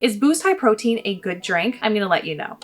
Is Boost High Protein a good drink? I'm gonna let you know.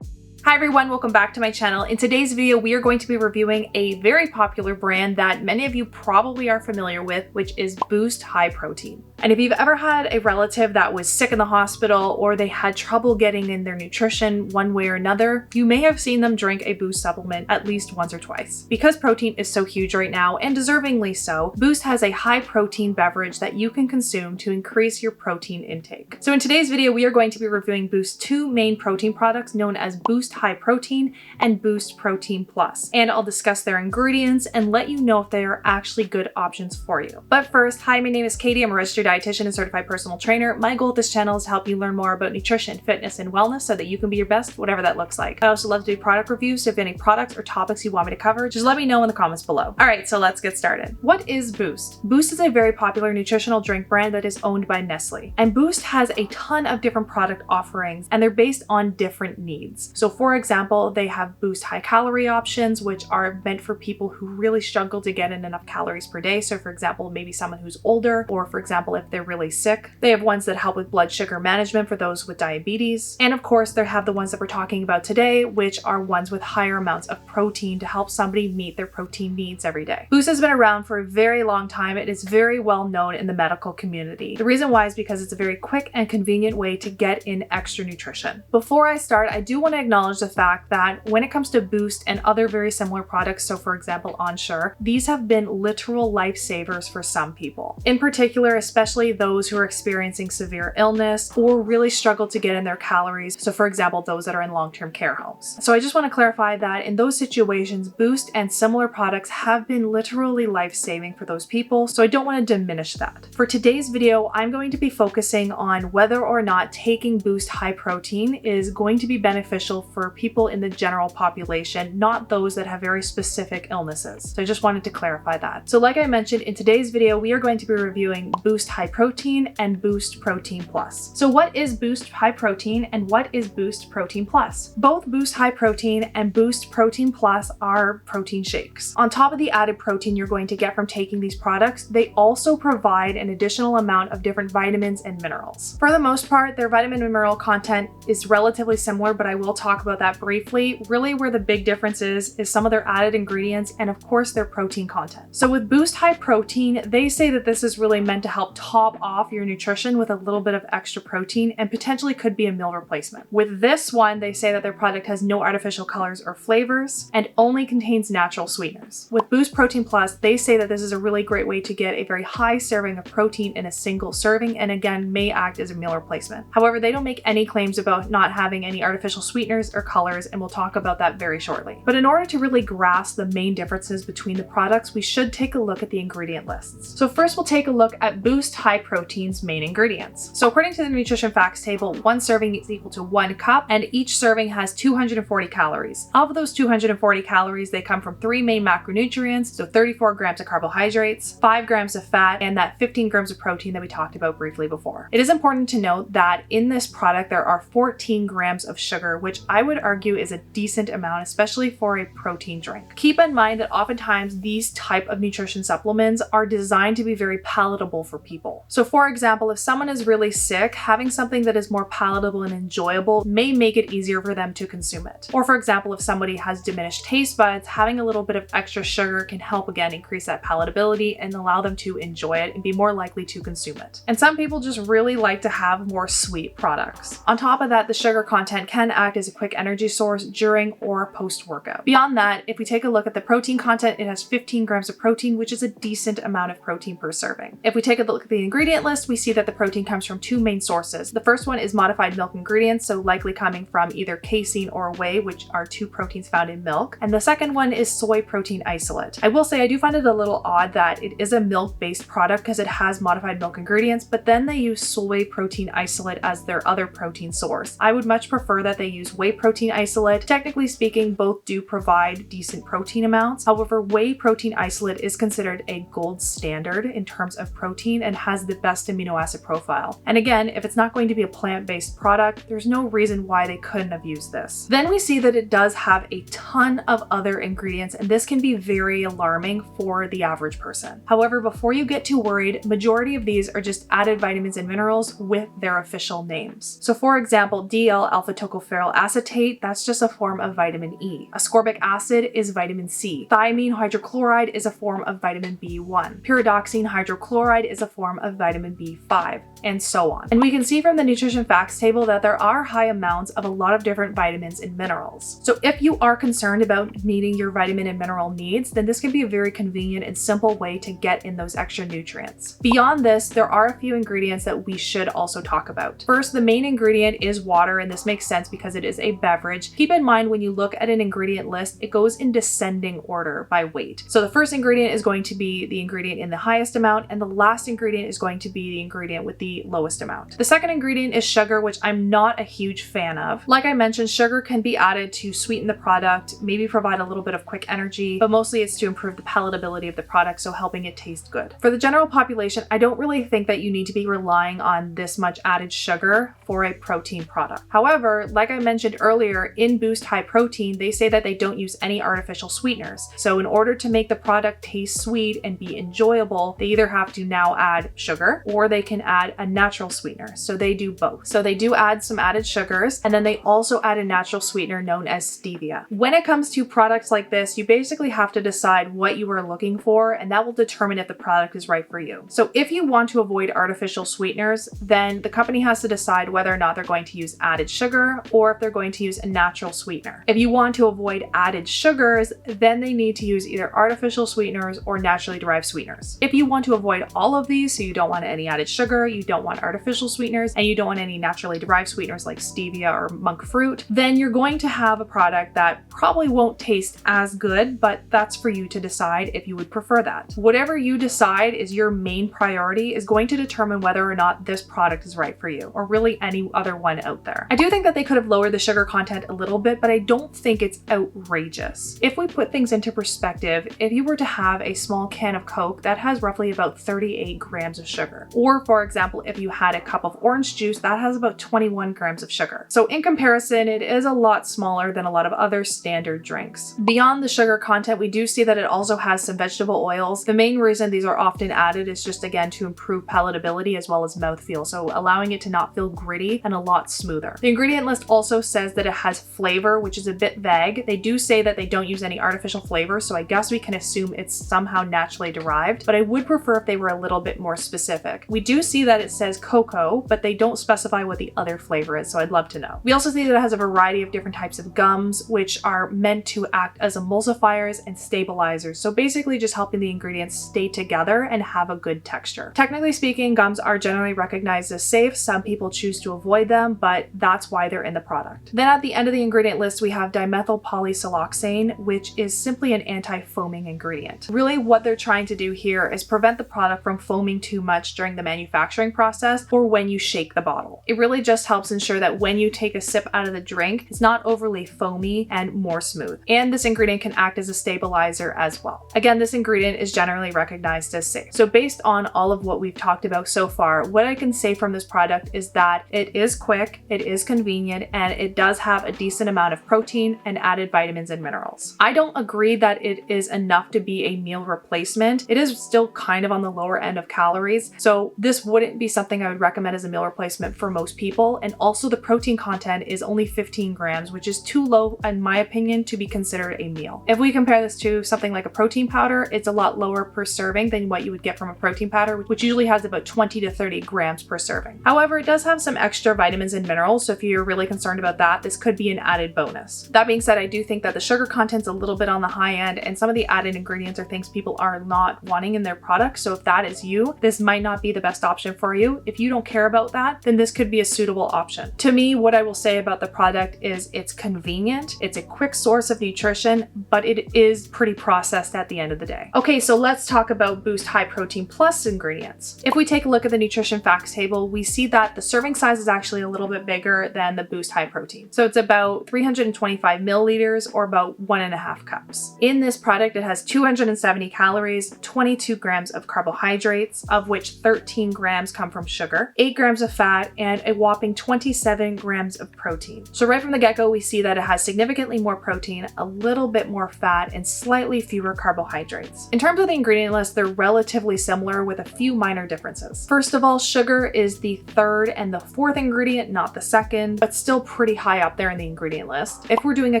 Hi everyone, welcome back to my channel. In today's video, we are going to be reviewing a very popular brand that many of you probably are familiar with, which is Boost High Protein. And if you've ever had a relative that was sick in the hospital or they had trouble getting in their nutrition one way or another, you may have seen them drink a Boost supplement at least once or twice. Because protein is so huge right now, and deservingly so, Boost has a high protein beverage that you can consume to increase your protein intake. So in today's video, we are going to be reviewing Boost's two main protein products known as Boost High Protein and Boost Protein Plus. And I'll discuss their ingredients and let you know if they are actually good options for you. But first, hi, my name is Katey. I'm a registered dietitian and certified personal trainer. My goal with this channel is to help you learn more about nutrition, fitness, and wellness so that you can be your best, whatever that looks like. I also love to do product reviews, so if you have any products or topics you want me to cover, just let me know in the comments below. All right, so let's get started. What is Boost? Boost is a very popular nutritional drink brand that is owned by Nestle. And Boost has a ton of different product offerings, and they're based on different needs. So for example, they have Boost high calorie options, which are meant for people who really struggle to get in enough calories per day. So for example, maybe someone who's older, or for example, if they're really sick. They have ones that help with blood sugar management for those with diabetes. And of course, they have the ones that we're talking about today, which are ones with higher amounts of protein to help somebody meet their protein needs every day. Boost has been around for a very long time. It is very well known in the medical community. The reason why is because it's a very quick and convenient way to get in extra nutrition. Before I start, I do want to acknowledge the fact that when it comes to Boost and other very similar products, so for example Ensure, these have been literal lifesavers for some people. In particular, especially those who are experiencing severe illness or really struggle to get in their calories, so for example those that are in long-term care homes. So I just want to clarify that in those situations, Boost and similar products have been literally life-saving for those people, so I don't want to diminish that. For today's video, I'm going to be focusing on whether or not taking Boost High Protein is going to be beneficial for people in the general population, not those that have very specific illnesses. So I just wanted to clarify that. So like I mentioned, in today's video, we are going to be reviewing Boost High Protein and Boost Protein Plus. So what is Boost High Protein and what is Boost Protein Plus? Both Boost High Protein and Boost Protein Plus are protein shakes. On top of the added protein you're going to get from taking these products, they also provide an additional amount of different vitamins and minerals. For the most part, their vitamin and mineral content is relatively similar, but I will talk about that briefly. Really where the big difference is some of their added ingredients and of course their protein content. So with Boost High Protein, they say that this is really meant to help top off your nutrition with a little bit of extra protein and potentially could be a meal replacement. With this one, they say that their product has no artificial colors or flavors and only contains natural sweeteners. With Boost Protein Plus, they say that this is a really great way to get a very high serving of protein in a single serving and again may act as a meal replacement. However, they don't make any claims about not having any artificial sweeteners or colors, and we'll talk about that very shortly. But in order to really grasp the main differences between the products, we should take a look at the ingredient lists. So first we'll take a look at Boost High Protein's main ingredients. So according to the nutrition facts table, one serving is equal to 1 cup and each serving has 240 calories. Of those 240 calories, they come from 3 main macronutrients, so 34 grams of carbohydrates, 5 grams of fat, and that 15 grams of protein that we talked about briefly before. It is important to note that in this product there are 14 grams of sugar, which I would argue is a decent amount, especially for a protein drink. Keep in mind that oftentimes these type of nutrition supplements are designed to be very palatable for people. So for example, if someone is really sick, having something that is more palatable and enjoyable may make it easier for them to consume it. Or for example, if somebody has diminished taste buds, having a little bit of extra sugar can help again increase that palatability and allow them to enjoy it and be more likely to consume it. And some people just really like to have more sweet products. On top of that, the sugar content can act as a quick energy source during or post-workout. Beyond that, if we take a look at the protein content, it has 15 grams of protein, which is a decent amount of protein per serving. If we take a look at the ingredient list, we see that the protein comes from 2 main sources. The first one is modified milk ingredients, so likely coming from either casein or whey, which are 2 proteins found in milk. And the second one is soy protein isolate. I will say I do find it a little odd that it is a milk-based product because it has modified milk ingredients, but then they use soy protein isolate as their other protein source. I would much prefer that they use whey protein isolate. Technically speaking, both do provide decent protein amounts. However, whey protein isolate is considered a gold standard in terms of protein and has the best amino acid profile. And again, if it's not going to be a plant-based product, there's no reason why they couldn't have used this. Then we see that it does have a ton of other ingredients, and this can be very alarming for the average person. However, before you get too worried, majority of these are just added vitamins and minerals with their official names. So for example, DL-alpha tocopherol acetate, that's just a form of vitamin E. Ascorbic acid is vitamin C. Thiamine hydrochloride is a form of vitamin B1. Pyridoxine hydrochloride is a form of vitamin B5, and so on. And we can see from the nutrition facts table that there are high amounts of a lot of different vitamins and minerals. So if you are concerned about meeting your vitamin and mineral needs, then this can be a very convenient and simple way to get in those extra nutrients. Beyond this, there are a few ingredients that we should also talk about. First, the main ingredient is water, and this makes sense because it is a beverage. Keep in mind when you look at an ingredient list, it goes in descending order by weight. So the first ingredient is going to be the ingredient in the highest amount, and the last ingredient is going to be the ingredient with the lowest amount. The second ingredient is sugar, which I'm not a huge fan of. Like I mentioned, sugar can be added to sweeten the product, maybe provide a little bit of quick energy, but mostly it's to improve the palatability of the product, so helping it taste good. For the general population, I don't really think that you need to be relying on this much added sugar for a protein product. However, like I mentioned earlier, in Boost High Protein, they say that they don't use any artificial sweeteners. So in order to make the product taste sweet and be enjoyable, they either have to now add sugar or they can add a natural sweetener. So they do both. So they do add some added sugars, and then they also add a natural sweetener known as stevia. When it comes to products like this, you basically have to decide what you are looking for, and that will determine if the product is right for you. So if you want to avoid artificial sweeteners, then the company has to decide whether or not they're going to use added sugar or if they're going to use a natural sweetener. If you want to avoid added sugars, then they need to use either artificial sweeteners or naturally derived sweeteners. If you want to avoid all of these, so you don't want any added sugar, you don't want artificial sweeteners, and you don't want any naturally derived sweeteners like stevia or monk fruit, then you're going to have a product that probably won't taste as good, but that's for you to decide if you would prefer that. Whatever you decide is your main priority is going to determine whether or not this product is right for you, or really any other one out there. I do think that they could have lowered the sugar content a little bit, but I don't think it's outrageous. If we put things into perspective, if you were to have a small can of Coke that has roughly about 38 grams of sugar, or for example, if you had a cup of orange juice that has about 21 grams of sugar. So in comparison, it is a lot smaller than a lot of other standard drinks. Beyond the sugar content, we do see that it also has some vegetable oils. The main reason these are often added is just again to improve palatability as well as mouthfeel, so allowing it to not feel gritty and a lot smoother. The ingredient list also says that it has flavor, which is a bit vague. They do say that they don't use any artificial flavor, so I guess we can assume it's somehow naturally derived, but I would prefer if they were a little bit more specific. We do see that it says cocoa, but they don't specify what the other flavor is, so I'd love to know. We also see that it has a variety of different types of gums, which are meant to act as emulsifiers and stabilizers, so basically just helping the ingredients stay together and have a good texture. Technically speaking, gums are generally recognized as safe. Some people choose to avoid them, but that's why they're in the product. Then at the end of the ingredient list, we have dimethyl polysiloxane, which is simply an anti-foaming ingredient. Really what they're trying to do here is prevent the product from foaming too much during the manufacturing process or when you shake the bottle. It really just helps ensure that when you take a sip out of the drink, it's not overly foamy and more smooth. And this ingredient can act as a stabilizer as well. Again, this ingredient is generally recognized as safe. So based on all of what we've talked about so far, what I can say from this product is that it is quick, it is convenient, and it does have a decent amount of protein and added vitamins and minerals. I don't agree that it is enough to be a meal replacement. It is still kind of on the lower end of calories, so this wouldn't be something I would recommend as a meal replacement for most people. And also the protein content is only 15 grams, which is too low in my opinion to be considered a meal. If we compare this to something like a protein powder, it's a lot lower per serving than what you would get from a protein powder, which usually has about 20 to 30 grams per serving. However, it does have some extra vitamins and minerals, so if you're really concerned about that, this could be an added bonus. That being said, I do think that the sugar content's a little bit on the high end, and some of the added ingredients are things people are not wanting in their products, so if that is you, this might not be the best option for you. If you don't care about that, then this could be a suitable option. To me, what I will say about the product is it's convenient, it's a quick source of nutrition, but it is pretty processed at the end of the day. Okay, so let's talk about Boost High Protein Plus ingredients. If we take a look at the nutrition facts table, we see that the serving size is actually a little bit bigger than the Boost High Protein. So it's about 325 milliliters or about 1.5 cups. In this product, it has 270 calories, 22 grams of carbohydrates, ingredients, of which 13 grams come from sugar, 8 grams of fat, and a whopping 27 grams of protein. So right from the get-go, we see that it has significantly more protein, a little bit more fat, and slightly fewer carbohydrates. In terms of the ingredient list, they're relatively similar with a few minor differences. First of all, sugar is the third and the fourth ingredient, not the second, but still pretty high up there in the ingredient list. If we're doing a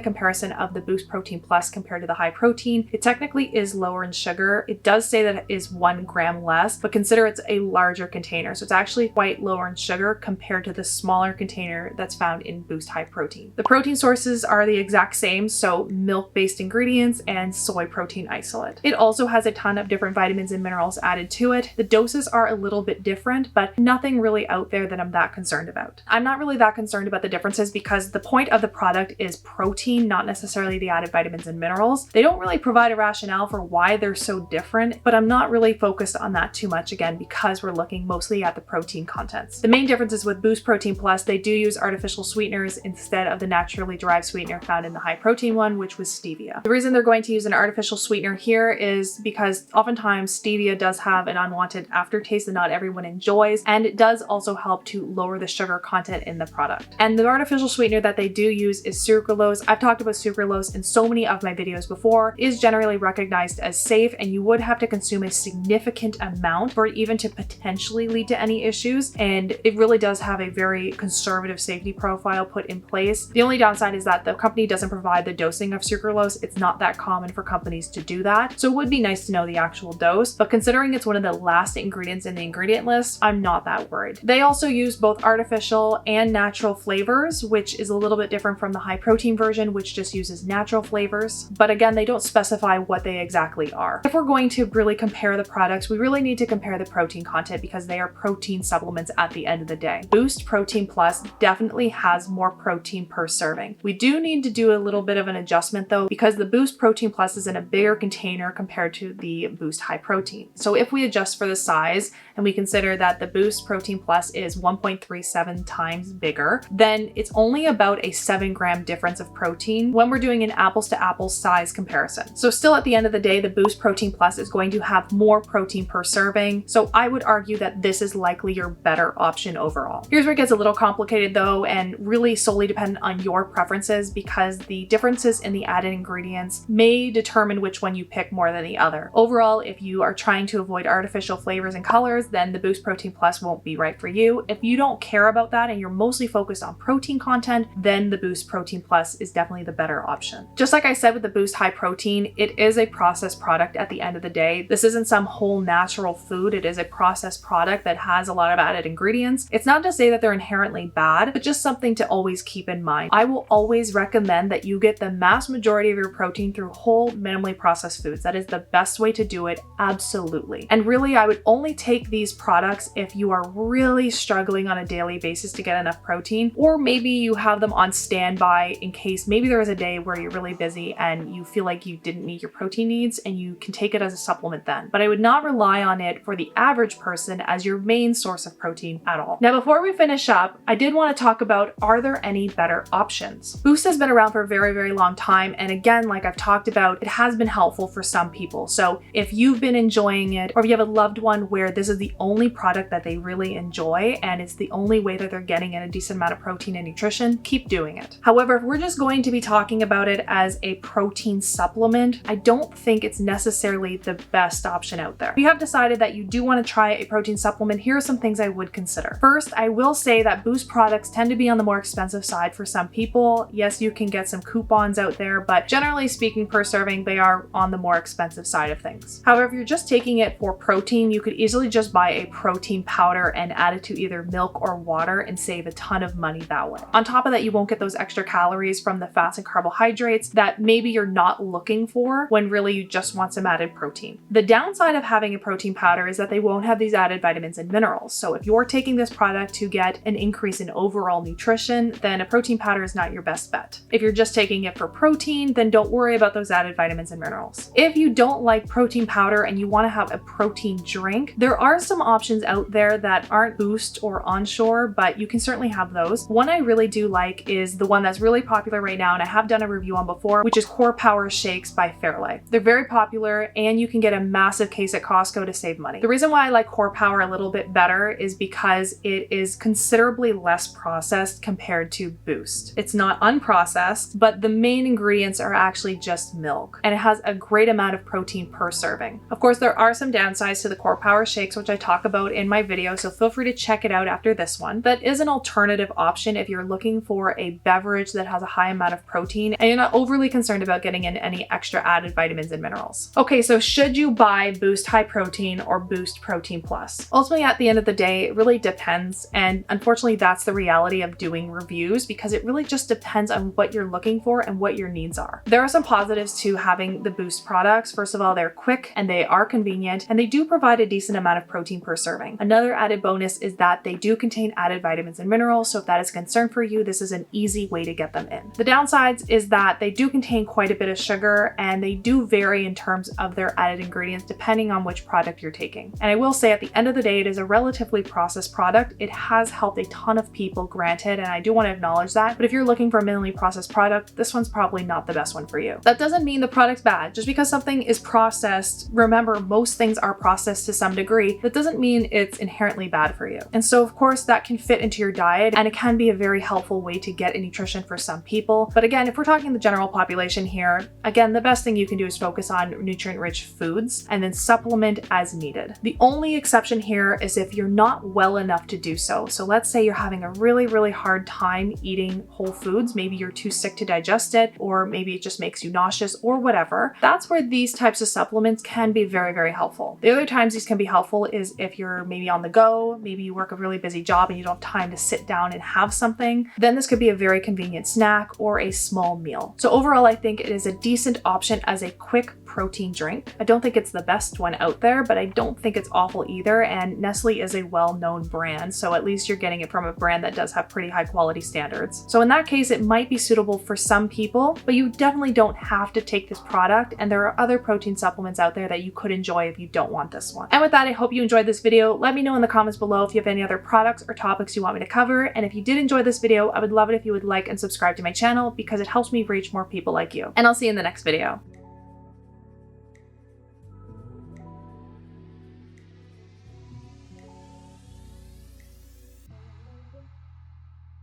comparison of the Boost Protein Plus compared to the high protein, it technically is lower in sugar. It does say that it is 1 gram less, but consider it's a larger container. So it's actually quite lower in sugar compared to the smaller container that's found in Boost High Protein. The protein sources are the exact same, so milk-based ingredients and soy protein isolate. It also has a ton of different vitamins and minerals added to it. The doses are a little bit different, but nothing really out there that I'm that concerned about. I'm not really that concerned about the differences because the point of the product is protein, not necessarily the added vitamins and minerals. They don't really provide a rationale for why they're so different, but I'm not really focused on that too much, again, because we're looking mostly at the protein contents. The main difference is with Boost Protein Plus, they do use artificial sweeteners instead of the naturally derived sweetener found in the high protein one, which was stevia. The reason they're going to use an artificial sweetener here is because oftentimes stevia does have an unwanted aftertaste that not everyone enjoys, and it does also help to lower the sugar content in the product. And the artificial sweetener that they do use is sucralose. I've talked about sucralose in so many of my videos before. It is generally recognized as safe, and you would have to consume a significant amount for it even to potentially lead to any issues, and it really does have a very conservative safety profile put in place. The only downside is that the company doesn't provide the dosing of sucralose. It's not that common for companies to do that, so it would be nice to know the actual dose, but considering it's one of the last ingredients in the ingredient list, I'm not that worried. They also use both artificial and natural flavors, which is a little bit different from the high protein version, which just uses natural flavors, but again, they don't specify what they exactly are. If we're going to really compare the products, we really need to compare the protein content because they are protein supplements at the end of the day. Boost Protein Plus definitely has more protein per serving. We do need to do a little bit of an adjustment though, because the Boost Protein Plus is in a bigger container compared to the Boost High Protein. So if we adjust for the size and we consider that the Boost Protein Plus is 1.37 times bigger, then it's only about a 7-gram difference of protein when we're doing an apples to apples size comparison. So still at the end of the day, the Boost Protein Plus is going to have more protein per serving. So I would argue that this is likely your better option overall. Here's where it gets a little complicated though, and really solely dependent on your preferences, because the differences in the added ingredients may determine which one you pick more than the other. Overall, if you are trying to avoid artificial flavors and colors, then the Boost Protein Plus won't be right for you. If you don't care about that and you're mostly focused on protein content, then the Boost Protein Plus is definitely the better option. Just like I said with the Boost High Protein, it is a processed product at the end of the day. This isn't some whole natural food. It is a processed product that has a lot of added ingredients. It's not to say that they're inherently bad, but just something to always keep in mind. I will always recommend that you get the mass majority of your protein through whole, minimally processed foods. That is the best way to do it, absolutely. And really, I would only take these products if you are really struggling on a daily basis to get enough protein, or maybe you have them on standby in case maybe there is a day where you're really busy and you feel like you didn't meet your protein needs and you can take it as a supplement then. But I would not rely on it for the average person as your main source of protein at all. Now, before we finish up, I did want to talk about, are there any better options? Boost has been around for a very, very long time. And again, like I've talked about, it has been helpful for some people. So if you've been enjoying it, or if you have a loved one where this is the only product that they really enjoy and it's the only way that they're getting in a decent amount of protein and nutrition, keep doing it. However, if we're just going to be talking about it as a protein supplement, I don't think it's necessarily the best option out there. If you have decided that you do want to try a protein supplement, here are some things I would consider. First, I will say that Boost products tend to be on the more expensive side for some people. Yes, you can get some coupons out there, but generally speaking, per serving, they are on the more expensive side of things. However, if you're just taking it for protein, you could easily just buy a protein powder and add it to either milk or water and save a ton of money that way. On top of that, you won't get those extra calories from the fats and carbohydrates that maybe you're not looking for when really you just want some added protein. The downside of having a protein powder is that they won't have these added vitamins and minerals. So if you're taking this product to get an increase in overall nutrition, then a protein powder is not your best bet. If you're just taking it for protein, then don't worry about those added vitamins and minerals. If you don't like protein powder and you want to have a protein drink, there are some options out there that aren't Boost or Onshore, but you can certainly have those. One I really do like is the one that's really popular right now, and I have done a review on before, which is Core Power Shakes by Fairlife. They're very popular, and you can get a massive case at Costco to save money. money. The reason why I like Core Power a little bit better is because it is considerably less processed compared to Boost. It's not unprocessed, but the main ingredients are actually just milk, and it has a great amount of protein per serving. Of course, there are some downsides to the Core Power shakes, which I talk about in my video, so feel free to check it out after this one. That is an alternative option if you're looking for a beverage that has a high amount of protein and you're not overly concerned about getting in any extra added vitamins and minerals. Okay, so should you buy Boost High Protein or Boost Protein Plus? Ultimately, at the end of the day, it really depends, and unfortunately that's the reality of doing reviews, because it really just depends on what you're looking for and what your needs are. There are some positives to having the Boost products. First of all, they're quick and they are convenient, and they do provide a decent amount of protein per serving. Another added bonus is that they do contain added vitamins and minerals, so if that is a concern for you, this is an easy way to get them in. The downsides is that they do contain quite a bit of sugar, and they do vary in terms of their added ingredients depending on which product you're taking. And I will say, at the end of the day, it is a relatively processed product. It has helped a ton of people, granted, and I do want to acknowledge that, but if you're looking for a minimally processed product, this one's probably not the best one for you. That doesn't mean the product's bad. Just because something is processed, remember, most things are processed to some degree, that doesn't mean it's inherently bad for you. And so of course that can fit into your diet, and it can be a very helpful way to get a nutrition for some people. But again, if we're talking the general population here, again, the best thing you can do is focus on nutrient-rich foods and then supplement as needed. The only exception here is if you're not well enough to do so. So let's say you're having a really hard time eating whole foods. Maybe you're too sick to digest it, or maybe it just makes you nauseous or whatever. That's where these types of supplements can be very helpful. The other times these can be helpful is if you're maybe on the go, maybe you work a really busy job and you don't have time to sit down and have something, then this could be a very convenient snack or a small meal. So overall, I think it is a decent option as a quick protein drink. I don't think it's the best one out there, but I don't think it's awful either, and Nestle is a well-known brand, so at least you're getting it from a brand that does have pretty high quality standards. So in that case, it might be suitable for some people, but you definitely don't have to take this product, and there are other protein supplements out there that you could enjoy if you don't want this one. And with that, I hope you enjoyed this video. Let me know in the comments below if you have any other products or topics you want me to cover, and if you did enjoy this video, I would love it if you would like and subscribe to my channel, because it helps me reach more people like you. And I'll see you in the next video.